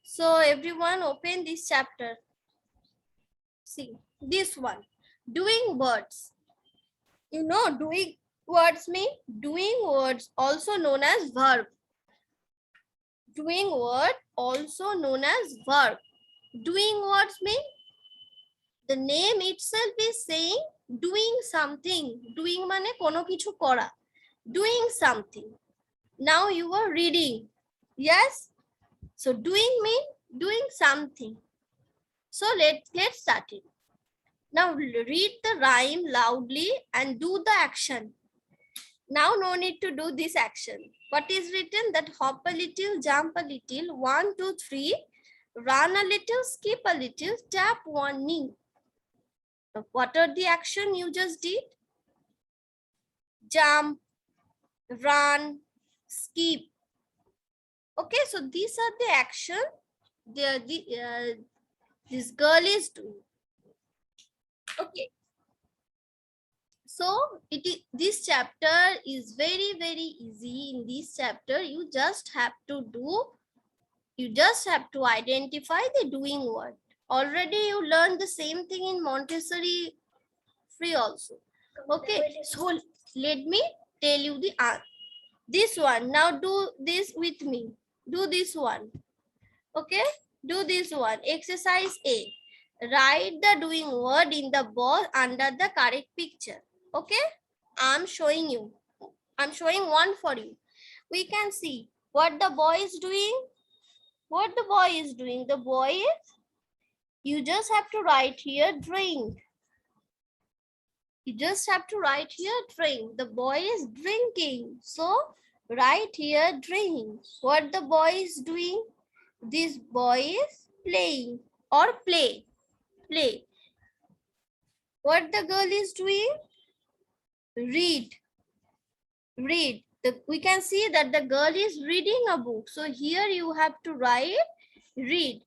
So everyone open this chapter. See this one, doing words. You know, doing words mean doing words, also known as verb. Doing word, also known as verb. Doing words mean the name itself is saying doing something. Doing mane kono kichu kora. Doing something. Now you are reading. Yes. So doing mean doing something. So let's start it. Now read the rhyme loudly and do the action. Now no need to do this action. What is written? That hop a little, jump a little, 1, 2, 3, run a little, skip a little, tap one knee. What are the action you just did? Jump, run, skip. Okay, so these are the action this girl is doing. Okay. So this chapter is very easy. In this chapter, you just have to identify the doing word. Already you learned the same thing in Montessori free also. Okay, so let me tell you this one. Now do this with me. Do this one. Okay, do this one. Exercise A. Write the doing word in the box under the correct picture. Okay, I'm showing you. I'm showing one for you. We can see what the boy is doing. What the boy is doing. The boy is, you just have to write here drink. You just have to write here drink. The boy is drinking. So write here drink. What the boy is doing. This boy is playing or play. Play. What the girl is doing. Read. Read. We can see that the girl is reading a book. So here you have to write read.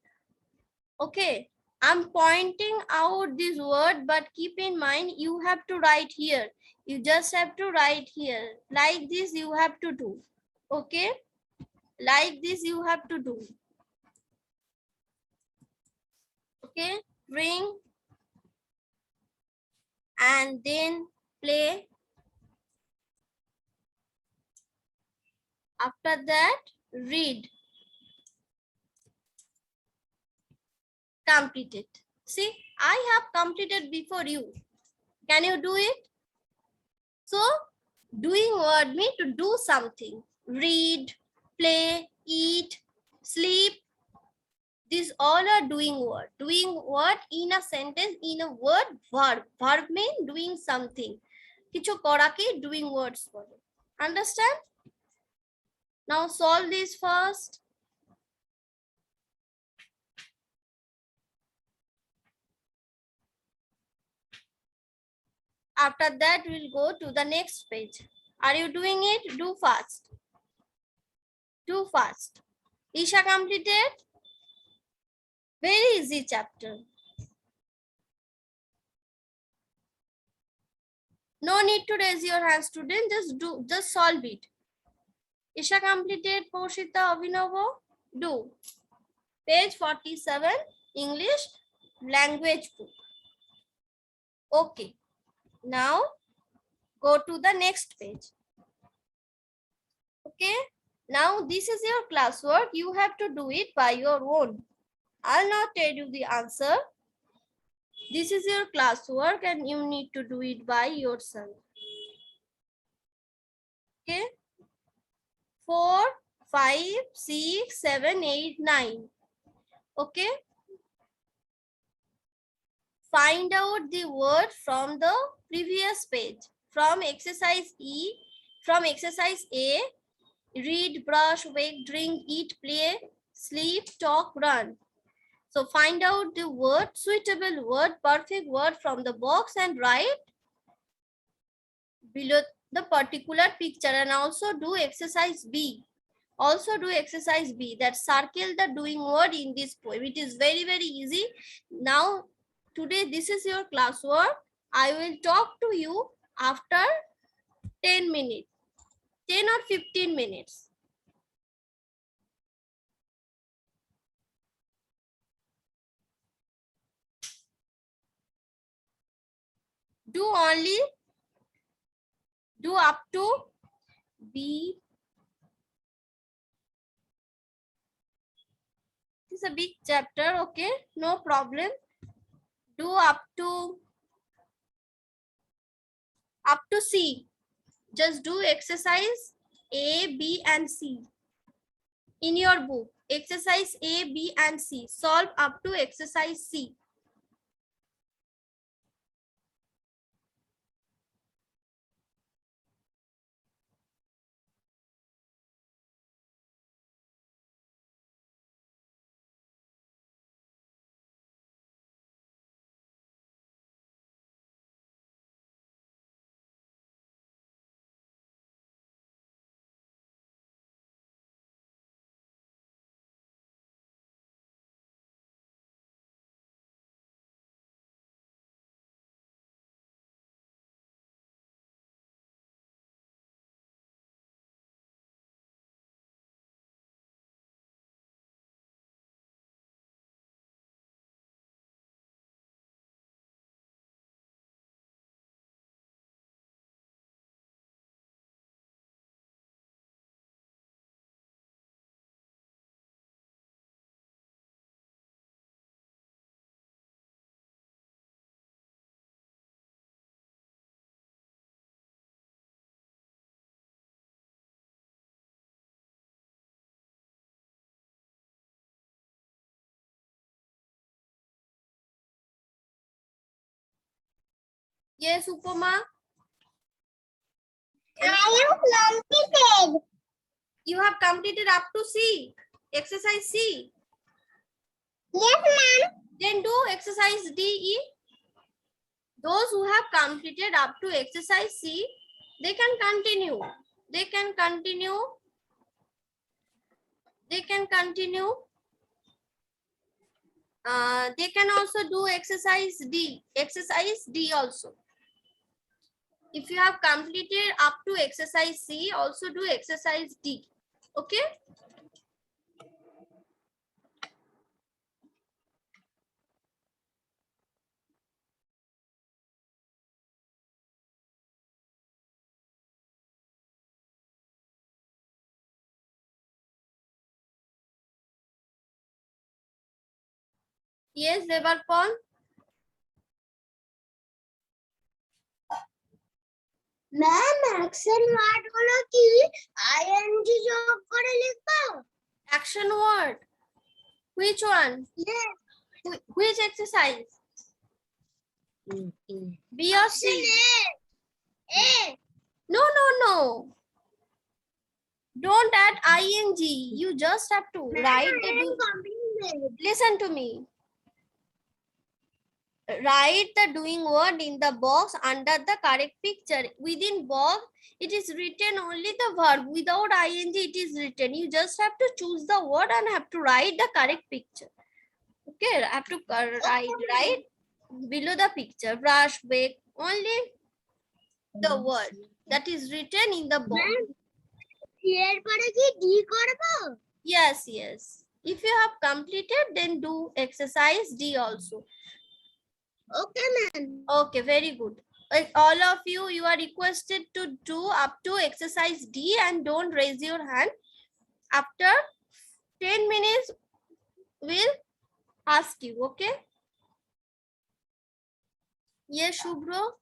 Okay. I'm pointing out this word, but keep in mind you have to write here. You just have to write here. Like this you have to do. Okay. Like this you have to do. Okay. Ring. And then play. After that, read. Completed. See, I have completed before you. Can you do it? So, doing word means to do something. Read, play, eat, sleep. These all are doing word. Doing word in a sentence, in a word, verb. Verb means doing something. Kichu korake doing words for it. Understand? Now solve this first. After that, we'll go to the next page. Are you doing it? Do fast. Do fast. Isha completed? Very easy chapter. No need to raise your hand, student. Just solve it. Isha completed. Poshita Abhinavo? Do. Page 47, English language book. Okay. Now, go to the next page. Okay. Now, this is your classwork. You have to do it by your own. I'll not tell you the answer. This is your classwork and you need to do it by yourself. Okay. 4, 5, 6, 7, 8, 9. Okay. Find out the word from the previous page. From exercise E, from exercise A, read, brush, wake, drink, eat, play, sleep, talk, run. So find out the word, suitable word, perfect word from the box and write below the particular picture, and also do exercise B. Also do exercise B, that circle the doing word in this poem. It is very easy. Now today this is your classwork. I will talk to you after 10 minutes, 10 or 15 minutes. Do up to B. This is a big chapter, okay? No problem. Do up to C. Just do exercise A, B, and C. In your book, exercise A, B, and C. Solve up to exercise C. Yes, Upama. I am completed. You have completed up to C. Exercise C. Yes, ma'am. Then do exercise D, E. Those who have completed up to exercise C, they can continue. They can continue. They can continue. They can also do exercise D. Exercise D also. If you have completed up to exercise C, also do exercise D. Okay? Yes, Devarpon. Ma'am action word बोलो कि ING job करे लिखो. Action word. Which one? Yes. Which exercise? B or C? A. No, no, no. Don't add ing. You just have to write the. Listen to me. Write the doing word in the box under the correct picture. Within box, it is written only the verb. Without ing, it is written. You just have to choose the word and have to write the correct picture. Okay, I have to write below the picture. Brush, bake, only the word that is written in the box. Clear करेगी D करबो. Yes, yes. If you have completed, then do exercise D also. Okay, ma'am. Okay, very good. All of you, you are requested to do up to exercise D and don't raise your hand. After 10 minutes, we'll ask you, okay? Yes, Shubhro.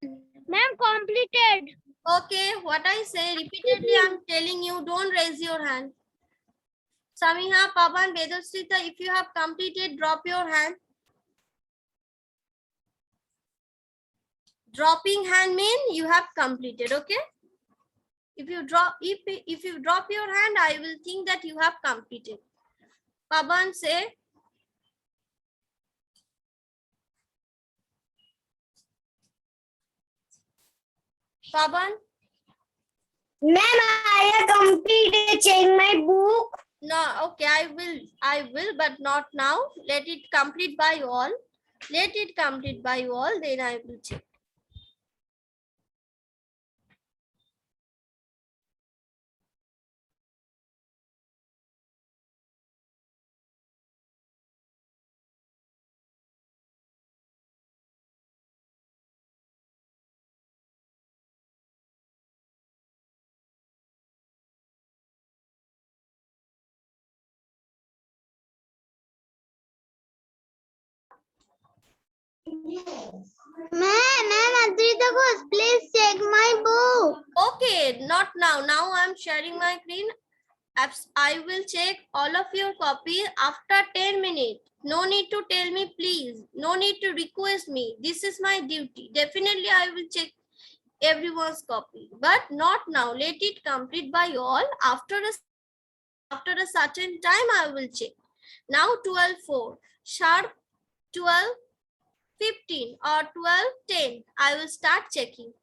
Ma'am, completed. Okay, what I say repeatedly, I'm telling you, don't raise your hand. Samiha, Pavan, Vedasrita, if you have completed, drop your hand. Dropping hand mean you have completed, okay? If you drop your hand, I will think that you have completed. Pavan, say. Pavan? Ma'am, I have completed. Check my book. No, okay, I will, but not now. Let it complete by all. Let it complete by all, then I will check. Ma'am, Adrita Ghosh, please check my book. Okay, not now. Now I'm sharing my screen. I will check all of your copies after 10 minutes. No need to tell me, please. No need to request me. This is my duty. Definitely, I will check everyone's copy, but not now. Let it complete by all. After a certain time, I will check. Now 12:04, sharp 12:15 or 12:10. I will start checking.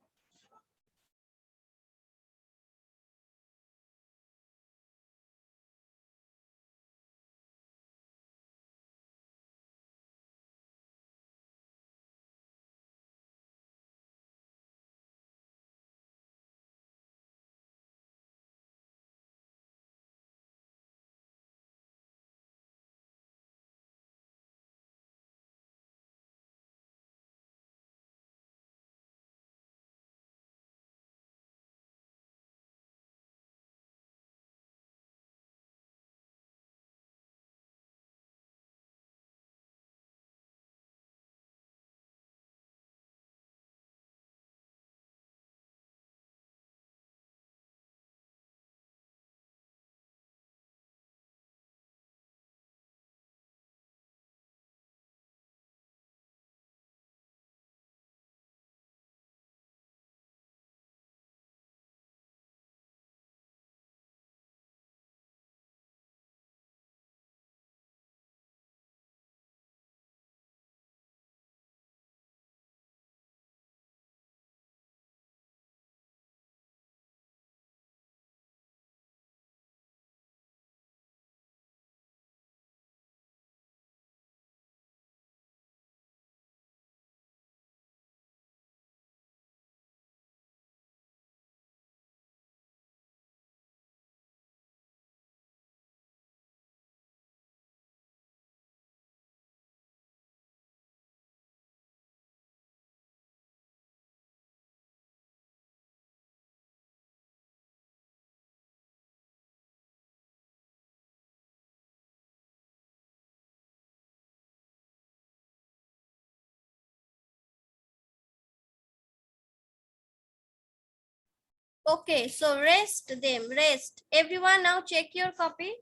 Okay, so rest them, rest. Everyone now check your copy.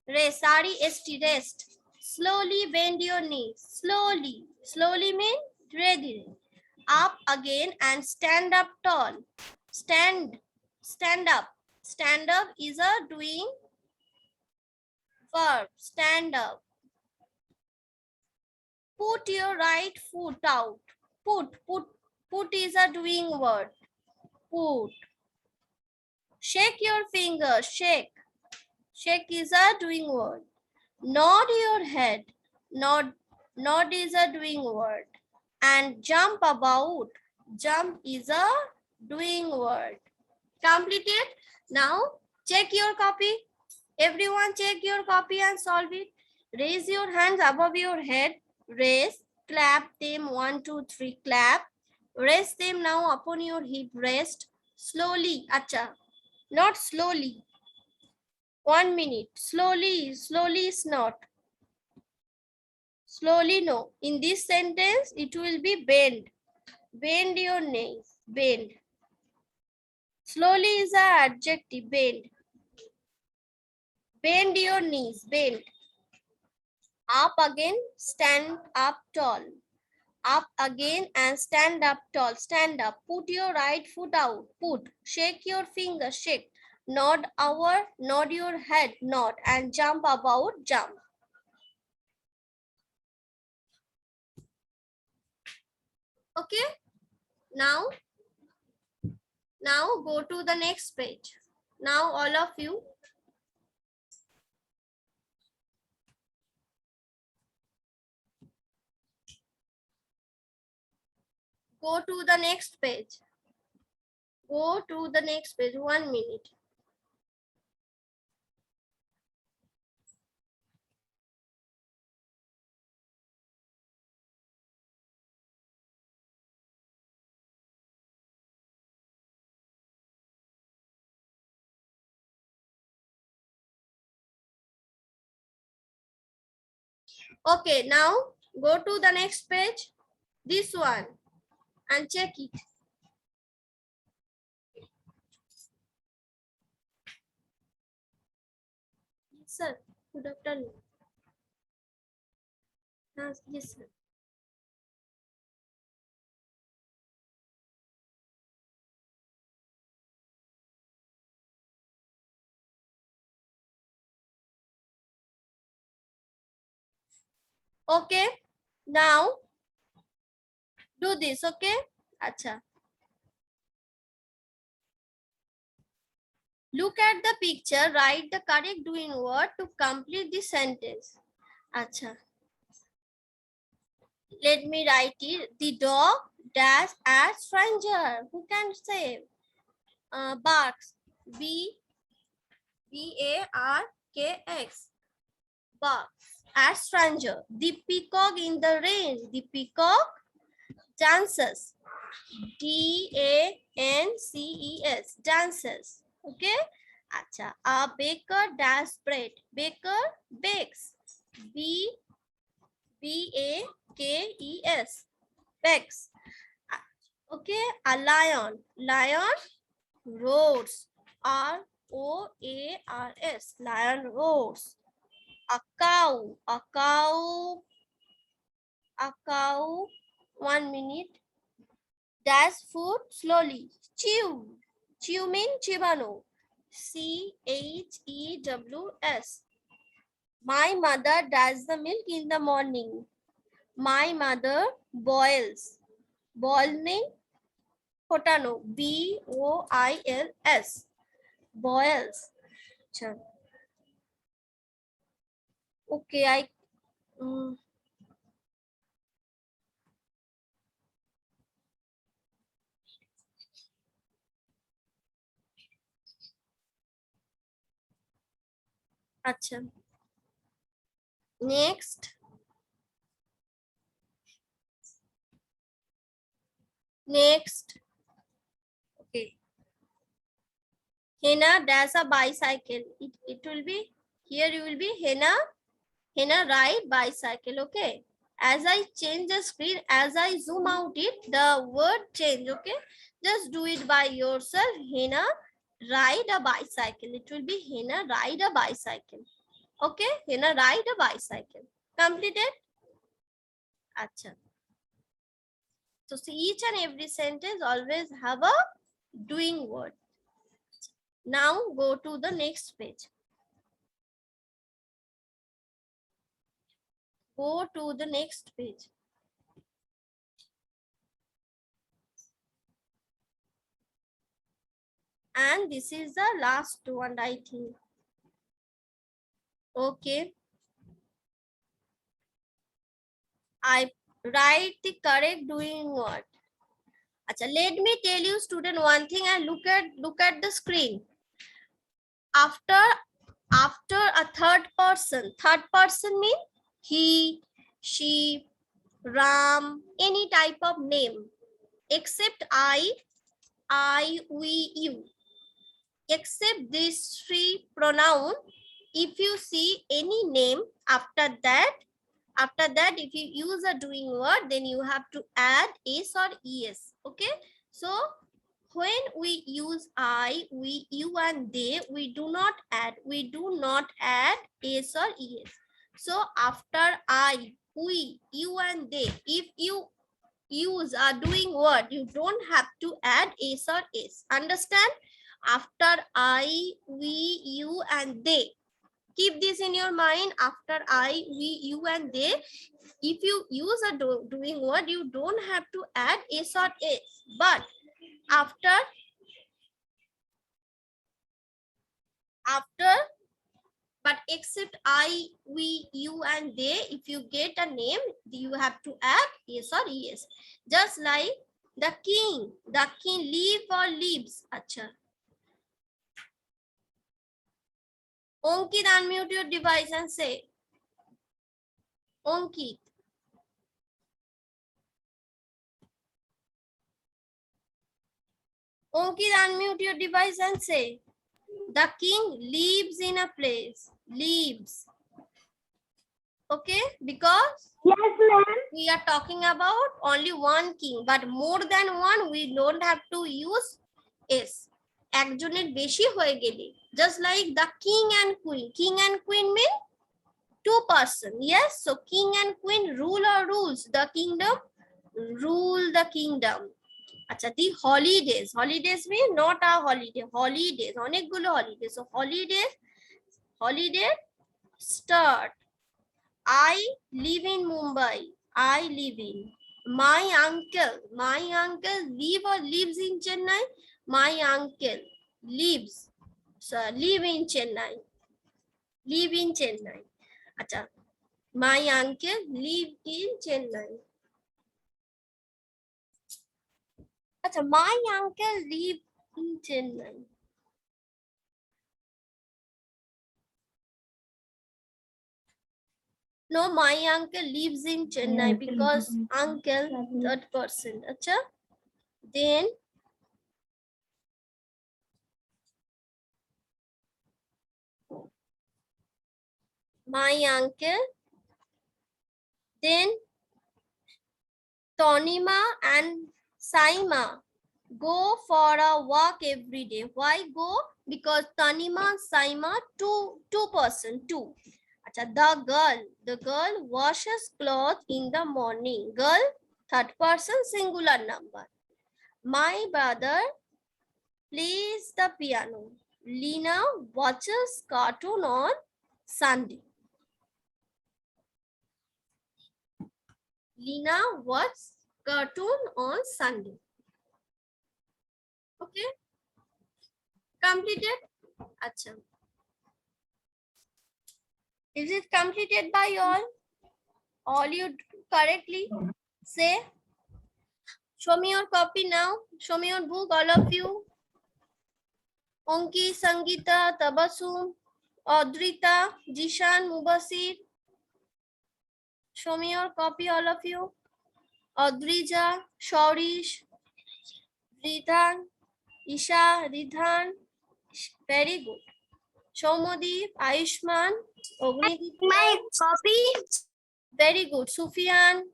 Rest, R-E-S-T, rest. Slowly bend your knees, slowly. Slowly mean ready. Up again and stand up tall. Stand up. Stand up is a doing verb, stand up. Put your right foot out. Put is a doing word. Put. Shake your fingers, shake. Shake is a doing word. Nod your head. Nod is a doing word. And jump about. Jump is a doing word. Completed. Now check your copy. Everyone check your copy and solve it. Raise your hands above your head. Raise. Clap them. 1, 2, 3. Clap. Rest them now upon your hip. Rest. Slowly. Acha. Not slowly. 1 minute. Slowly. Slowly is not. Slowly, no. In this sentence, it will be bend. Bend your knees. Bend. Slowly is an adjective. Bend. Bend your knees. Bend. Up again. Stand up tall. Up again and stand up tall. Stand up. Put your right foot out. Put. Shake your fingers. Shake. Nod your head. Nod. And jump about. Jump. Okay. Now go to the next page. Now all of you go to the next page. Go to the next page. 1 minute. Okay, now go to the next page. this one and check it. Yes, sir. Good afternoon. Yes, sir. Okay. Now do this. Okay. Acha. Look at the picture. Write the correct doing word to complete the sentence. Acha. Let me write it. The dog dash at stranger. Who can say? Barks. Barks. Barks at stranger. The peacock in the rain. The peacock dances. DANCES. Dances. Okay. Acha. A baker dash bread. Baker bakes. BAKES. Bakes. Okay. A lion. Lion roars. ROARS. Lion roars. A cow. A cow. A cow. 1 minute. Dash food slowly. Chew. Chew mean chibano. CHEWS. My mother does the milk in the morning. My mother boils. Boiling potano. BOILS. Boils. Achha. Okay, mm, Achha. Next. Next. Okay. Hena does a bicycle. It will be, here you will be Hena ride bicycle. Okay. As I change the screen, as I zoom out it, the word change. Okay. Just do it by yourself. Hena ride a bicycle. It will be Hena ride a bicycle. Okay. Hena ride a bicycle. Completed? Acha. So see, each and every sentence always have a doing word. Now go to the next page. Go to the next page. And this is the last one, I think. Okay. I write the correct doing word. Achha, let me tell you, student, one thing, and look at the screen. After a third person mean he, she, Ram, any type of name, except I, we, you. Except these three pronoun, if you see any name after that, if you use a doing word, then you have to add s or es. Okay. So when we use I, we, you, and they, we do not add s or es. So after I, we, you, and they, if you use a doing word, you don't have to add s or s. Understand? After I, we, you, and they. Keep this in your mind. After I, we, you, and they, if you use a doing word, you don't have to add s or s. But after but except I, we, you, and they, if you get a name, you have to add s or es. Just like the king live or lives. Acha. Onkit, unmute your device and say. Onkit. Onkit, unmute your device and say. The king lives in a place. Lives. Okay, because Yes, ma'am. we are talking about only one king, but more than one, we don't have to use s. একজনের বেশি হয়ে গেলে, just like the king and queen. King and queen mean two person. Yes, so king and queen rule or rules the kingdom, rule the kingdom. আচ্ছা, the holidays. Holidays mean not a holiday. Holidays, অনেকগুলো holidays. So holiday start. I live in Mumbai. I live in. My uncle live or lives in Chennai. My uncle lives. So live in Chennai. Live in Chennai. Acha. My uncle live in Chennai. Acha. My uncle live in Chennai. No, my uncle lives in Chennai because uncle third person. Acha. Then my uncle. Then Tonima and Saima go for a walk every day. Why go? Because Tanima and Saima two person two. Acha, the girl washes clothes in the morning. Girl third person singular number. My brother plays the piano. Lina watches cartoon on Sunday. Lina watches cartoon on Sunday. Okay, completed. Acha, is it completed by all you correctly say? Show me your copy now. Show me your book, all of you. Onki, Sangita, Tabasum, Audrita, Jishan, Mubasir. Show me your copy, all of you. Audrija, Shaurish, Ridhan, Isha, Ridhan. Very good. Shomodip, Ayushman, Ognidip. My copy. Very good. Sufyan.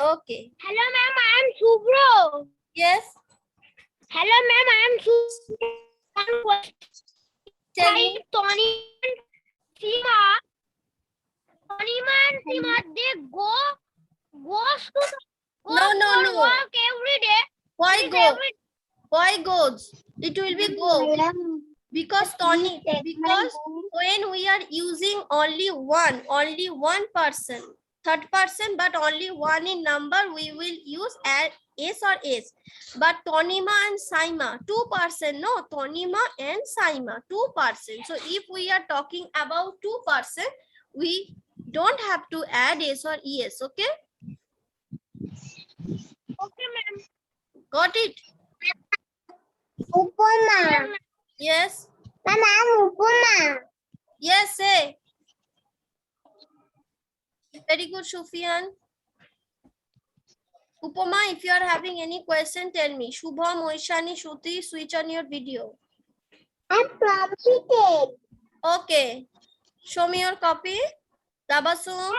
Okay. Hello, ma'am. I am Subro. Yes. Hello, ma'am. I am Subro. Tell me. Tony and Sima. Tony and Sima, they goes to No. work every day. Why Is go? every- Why goes? It will be go. Because Tony, because when we are using only one person, third person, but only one in number, we will use s or s. But Tonima and Saima, two person, no, Tonima and Saima, two person. So if we are talking about two person, we don't have to add s or es. Okay, Okay, ma'am. got it? Upama. Yes. Ma'am, I am Upama. Yes, say. Very good, Sufyan. Upama, if you are having any question, tell me. Shubha, Moishani, Shruti, switch on your video. I'm completed. Okay. Show me your copy. Tabasum,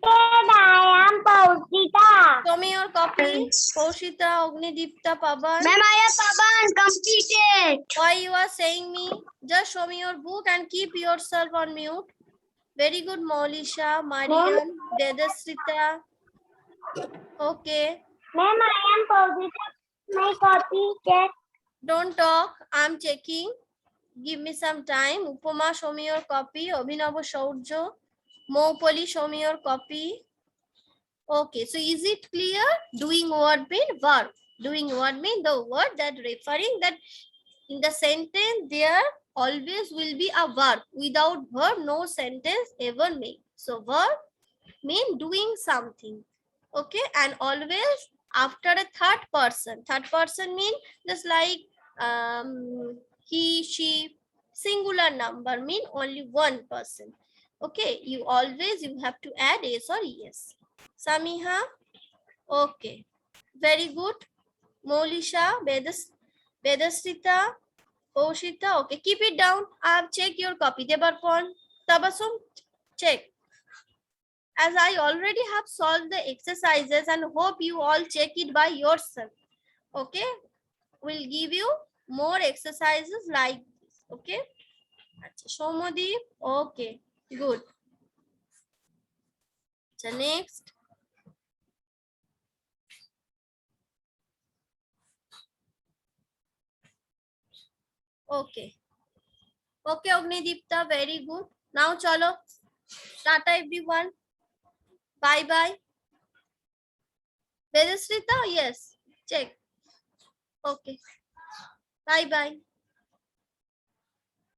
I am Pausita. show me your copy. Paushita, Ognidipta, Pavan. Ma'am, I am Pavan. Completed. Why you are saying me? Just show me your book and keep yourself on mute. Very good, Maulisha, Marian, Vedasrita. Okay. Ma'am, I am Pausita. My copy check. Don't talk. I'm checking. Give me some time. Upama, show me your copy. Abhinava Shaurjo. Mopoli, show me your copy. Okay, so is it clear? Doing word mean verb. Doing word mean the word that referring that in the sentence there always will be a verb. Without verb, no sentence ever made. So verb mean doing something. Okay, and always after a third person. Third person mean just like he, she, singular number mean only one person. Okay, you have to add s or es. Samiha, okay, very good. Molisha, Vedasrita, Oshita, okay, keep it down. I have checked your copy. Debarpon, Tabasum, check. As I already have solved the exercises and hope you all check it by yourself. Okay, we'll give you more exercises like this. Okay, Shomodeep, okay, good. So next, okay, okay, Ognidipta, very good. Now chalo, tata everyone, bye bye. Vedasrita, yes, check. Okay, bye bye.